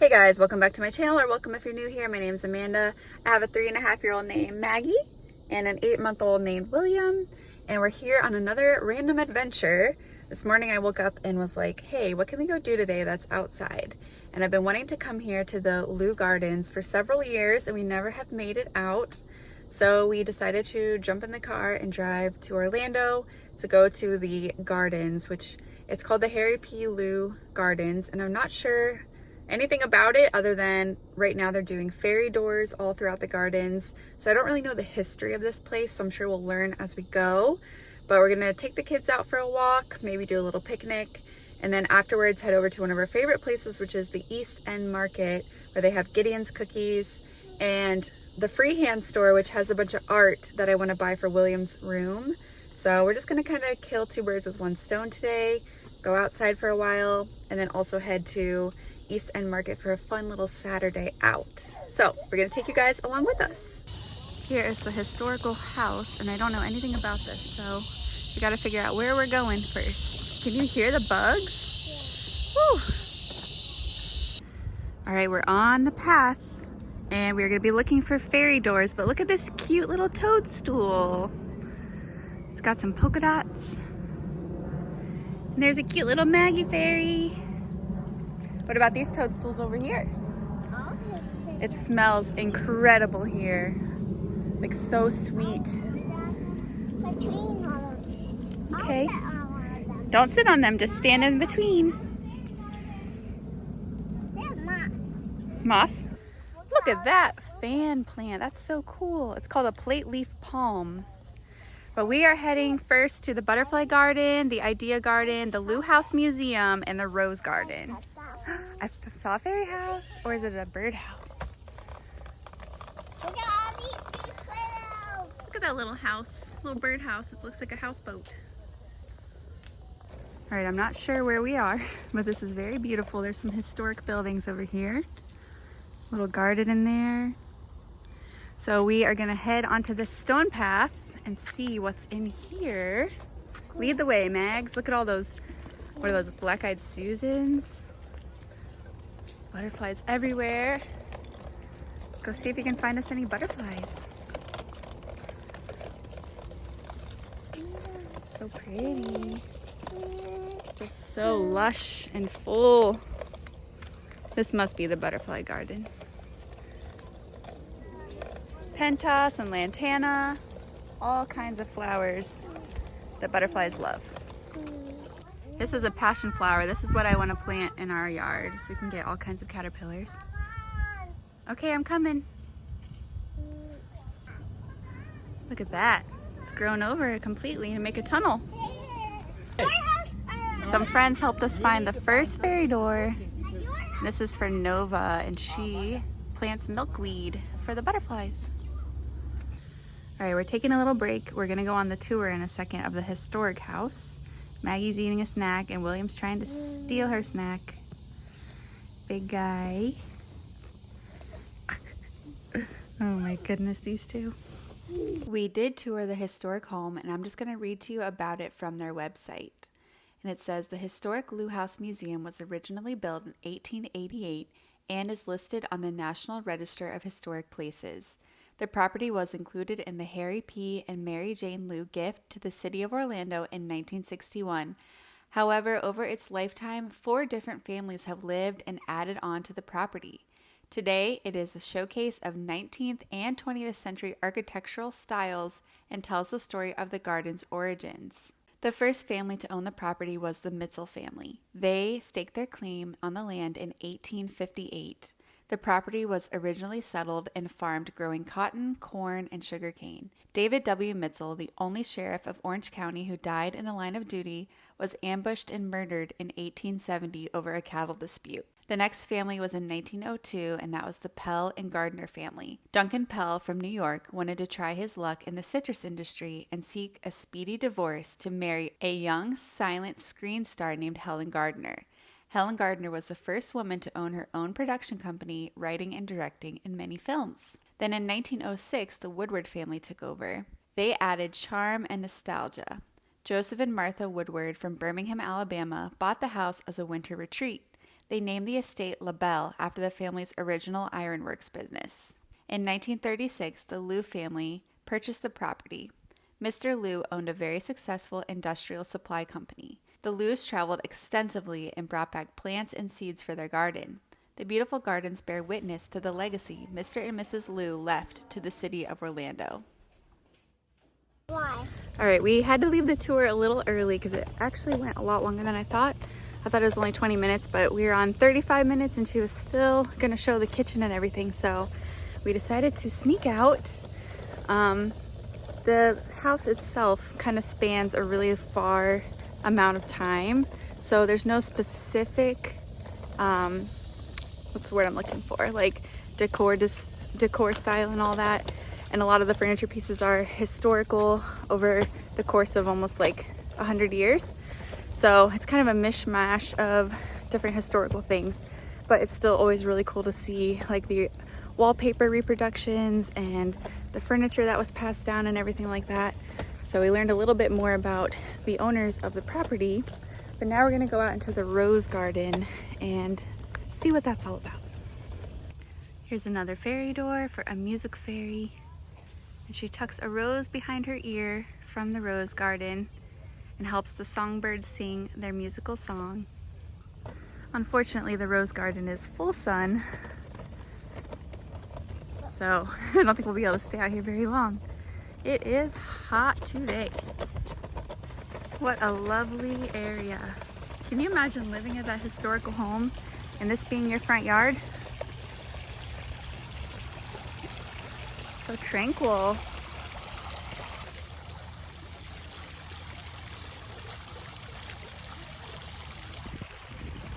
Hey guys, welcome back to my channel, or welcome if you're new here. My name is Amanda. I have a 3.5-year-old named Maggie and an 8-month-old named William, and we're here on another random adventure. This morning I woke up and was like, hey, what can we go do today that's outside? And I've been wanting to come here to the Lue Gardens for several years and we never have made it out. So we decided to jump in the car and drive to Orlando to go to the gardens, which it's called the Harry P. Lue Gardens, and I'm not sure anything about it other than right now they're doing fairy doors all throughout the gardens. So I don't really know the history of this place, so I'm sure we'll learn as we go. But we're gonna take the kids out for a walk, maybe do a little picnic, and then afterwards head over to one of our favorite places, which is the East End Market, where they have Gideon's Cookies and the Freehand store, which has a bunch of art that I want to buy for William's room. So we're just gonna kind of kill two birds with one stone today, go outside for a while, and then also head to East End Market for a fun little Saturday out. So we're gonna take you guys along with us. Here is the historical house, and I don't know anything about this, so we gotta figure out where we're going first. Can you hear the bugs? Woo! All right, we're on the path, and we're gonna be looking for fairy doors, but look at this cute little toadstool. It's got some polka dots. And there's a cute little Maggie fairy. What about these toadstools over here? It smells incredible here. Like so sweet. Okay. Don't sit on them, just stand in between. Moss? Look at that fan plant. That's so cool. It's called a plate leaf palm. But we are heading first to the Butterfly Garden, the Idea Garden, the Lue House Museum, and the Rose Garden. I saw a fairy house, or is it a bird house? Look at that little house, little bird house. It looks like a houseboat. All right, I'm not sure where we are, but this is very beautiful. There's some historic buildings over here. Little garden in there. So we are gonna head onto this stone path and see what's in here. Lead the way, Mags. Look at all those, what are those, black-eyed Susans? Butterflies everywhere. Go see if you can find us any butterflies. So pretty. Just so lush and full. This must be the Butterfly Garden. Pentas and lantana. All kinds of flowers that butterflies love. This is a passion flower. This is what I want to plant in our yard so we can get all kinds of caterpillars. Okay, I'm coming. Look at that. It's grown over completely to make a tunnel. Some friends helped us find the first fairy door. This is for Nova, and she plants milkweed for the butterflies. All right, we're taking a little break. We're gonna go on the tour in a second of the historic house. Maggie's eating a snack and William's trying to steal her snack. Big guy. Oh my goodness, these two. We did tour the historic home, and I'm just gonna read to you about it from their website. And it says, the historic Lue House Museum was originally built in 1888 and is listed on the National Register of Historic Places. The property was included in the Harry P. and Mary Jane Lue gift to the city of Orlando in 1961. However, over its lifetime, 4 different families have lived and added on to the property. Today, it is a showcase of 19th and 20th century architectural styles and tells the story of the garden's origins. The first family to own the property was the Mitzel family. They staked their claim on the land in 1858. The property was originally settled and farmed growing cotton, corn, and sugarcane. David W. Mitzel, the only sheriff of Orange County who died in the line of duty, was ambushed and murdered in 1870 over a cattle dispute. The next family was in 1902, and that was the Pell and Gardner family. Duncan Pell from New York wanted to try his luck in the citrus industry and seek a speedy divorce to marry a young, silent screen star named Helen Gardner. Helen Gardner was the first woman to own her own production company, writing and directing in many films. Then in 1906, the Woodward family took over. They added charm and nostalgia. Joseph and Martha Woodward from Birmingham, Alabama, bought the house as a winter retreat. They named the estate LaBelle after the family's original ironworks business. In 1936, the Liu family purchased the property. Mr. Liu owned a very successful industrial supply company. The Lius traveled extensively and brought back plants and seeds for their garden. The beautiful gardens bear witness to the legacy Mr. and Mrs. Liu left to the city of Orlando. Why? All right, we had to leave the tour a little early because it actually went a lot longer than I thought. I thought it was only 20 minutes, but we were on 35 minutes and she was still gonna show the kitchen and everything. So we decided to sneak out. The house itself kind of spans a really far amount of time. So there's no specific, what's the word I'm looking for? Like decor style and all that. And a lot of the furniture pieces are historical over the course of almost like 100 years. So it's kind of a mishmash of different historical things, but it's still always really cool to see like the wallpaper reproductions and the furniture that was passed down and everything like that. So we learned a little bit more about the owners of the property, but now we're gonna go out into the rose garden and see what that's all about. Here's another fairy door for a music fairy. And she tucks a rose behind her ear from the rose garden and helps the songbirds sing their musical song. Unfortunately, the rose garden is full sun, so I don't think we'll be able to stay out here very long. It is hot today. What a lovely area. Can you imagine living at that historical home and this being your front yard? So tranquil.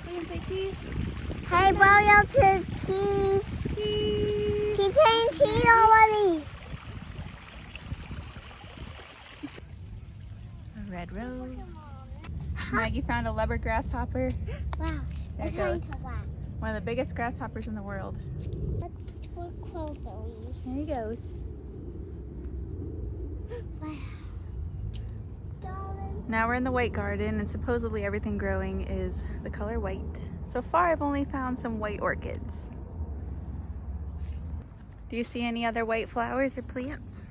William, say cheese. Hey, William, to cheese. Cheese. He's saying cheese already. A red rose. Maggie found a leopard grasshopper. Wow. There it goes. One of the biggest grasshoppers in the world. What clothes are we? There he goes. Wow. Darling. Now we're in the white garden and supposedly everything growing is the color white. So far I've only found some white orchids. Do you see any other white flowers or plants?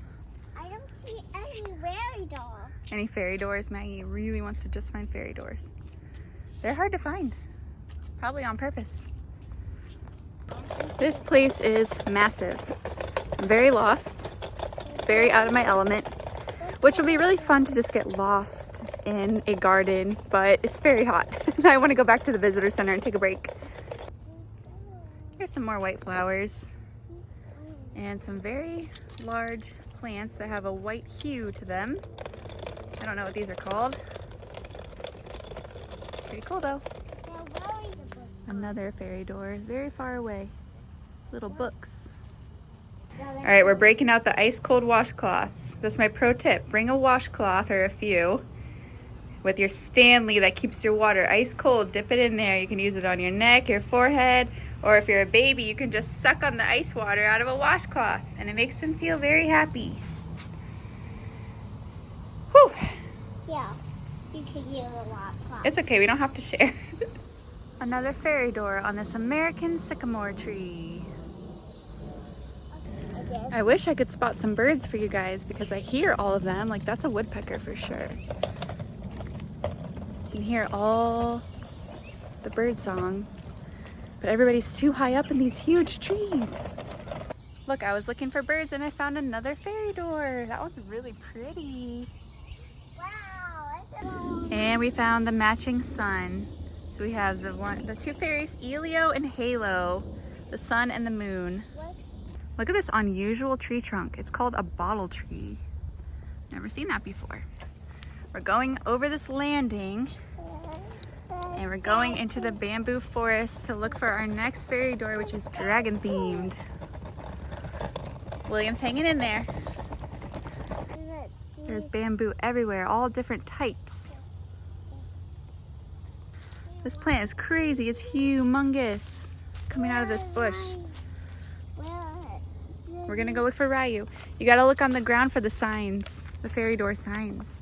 I don't see any fairy doll. Any fairy doors? Maggie really wants to just find fairy doors. They're hard to find. Probably on purpose. This place is massive. I'm very lost, very out of my element, which will be really fun to just get lost in a garden, but it's very hot. I want to go back to the visitor center and take a break. Here's some more white flowers and some very large plants that have a white hue to them. I don't know what these are called. Pretty cool though. Another fairy door, very far away. Little books. All right, we're breaking out the ice cold washcloths. That's my pro tip. Bring a washcloth or a few with your Stanley that keeps your water ice cold. Dip it in there. You can use it on your neck, your forehead, or if you're a baby, you can just suck on the ice water out of a washcloth and it makes them feel very happy. Whew. Yeah, you could use a lot. It's okay, we don't have to share. Another fairy door on this American sycamore tree. I wish I could spot some birds for you guys because I hear all of them. Like that's a woodpecker for sure. You can hear all the bird song, but everybody's too high up in these huge trees. Look, I was looking for birds and I found another fairy door. That one's really pretty. Wow, And we found the matching sun. So we have the two fairies, Elio and Halo, the sun and the moon. Look at this unusual tree trunk. It's called a bottle tree. Never seen that before. We're going over this landing and we're going into the bamboo forest to look for our next fairy door, which is dragon themed. William's hanging in there. There's bamboo everywhere, all different types. This plant is crazy. It's humongous. Coming out of this bush. We're gonna go look for Ryu. You gotta look on the ground for the signs, the fairy door signs.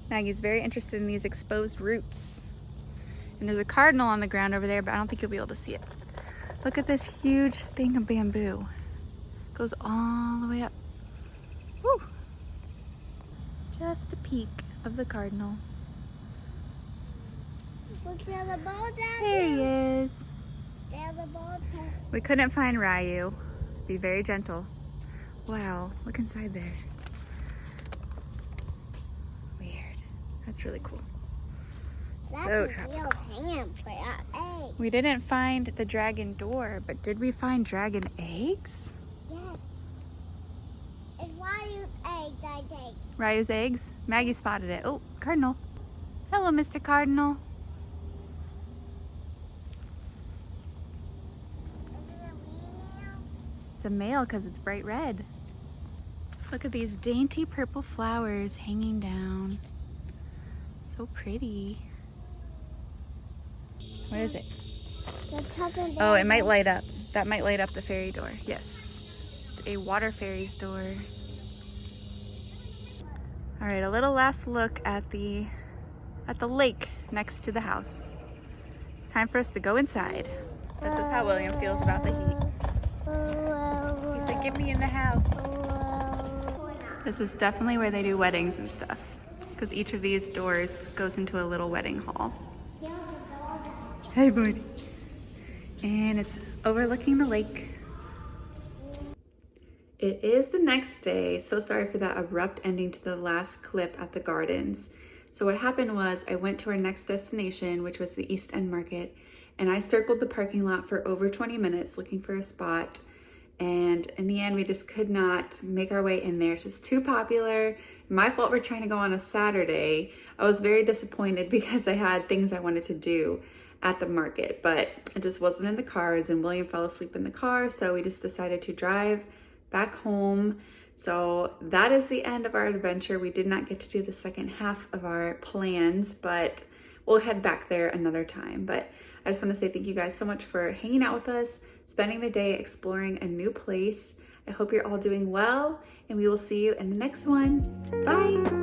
Maggie's very interested in these exposed roots. And there's a cardinal on the ground over there, but I don't think you'll be able to see it. Look at this huge thing of bamboo. It goes all the way up. Woo! Just a peek of the cardinal. Look, there's a ball down There he there. is. There's a ball down. We couldn't find Ryu. Be very gentle. Wow, look inside there. Weird. That's really cool. That's So a tropical. real ham for that egg. We didn't find the dragon door, but did we find dragon eggs? Yes. It's Ryu's egg, I think. Ryu's eggs? Maggie spotted it. Oh, cardinal. Hello, Mr. Cardinal. Is it a female? It's a male because it's bright red. Look at these dainty purple flowers hanging down. So pretty. What is it? The tucking Oh, it down. might light up. That might light up the fairy door. Yes. It's a water fairy's door. All right, a little last look at the lake next to the house. It's time for us to go inside. This is how William feels about the heat. He said, "Get me in the house." This is definitely where they do weddings and stuff, because each of these doors goes into a little wedding hall. Hey, buddy. And it's overlooking the lake. It is the next day. So sorry for that abrupt ending to the last clip at the gardens. So what happened was I went to our next destination, which was the East End Market, and I circled the parking lot for over 20 minutes looking for a spot. And in the end, we just could not make our way in there. It's just too popular. My fault for trying to go on a Saturday. I was very disappointed because I had things I wanted to do at the market, but it just wasn't in the cards, and William fell asleep in the car, so we just decided to drive back home. So that is the end of our adventure. We did not get to do the second half of our plans, but we'll head back there another time. But I just want to say thank you guys so much for hanging out with us, spending the day exploring a new place. I hope you're all doing well, and we will see you in the next one. Bye.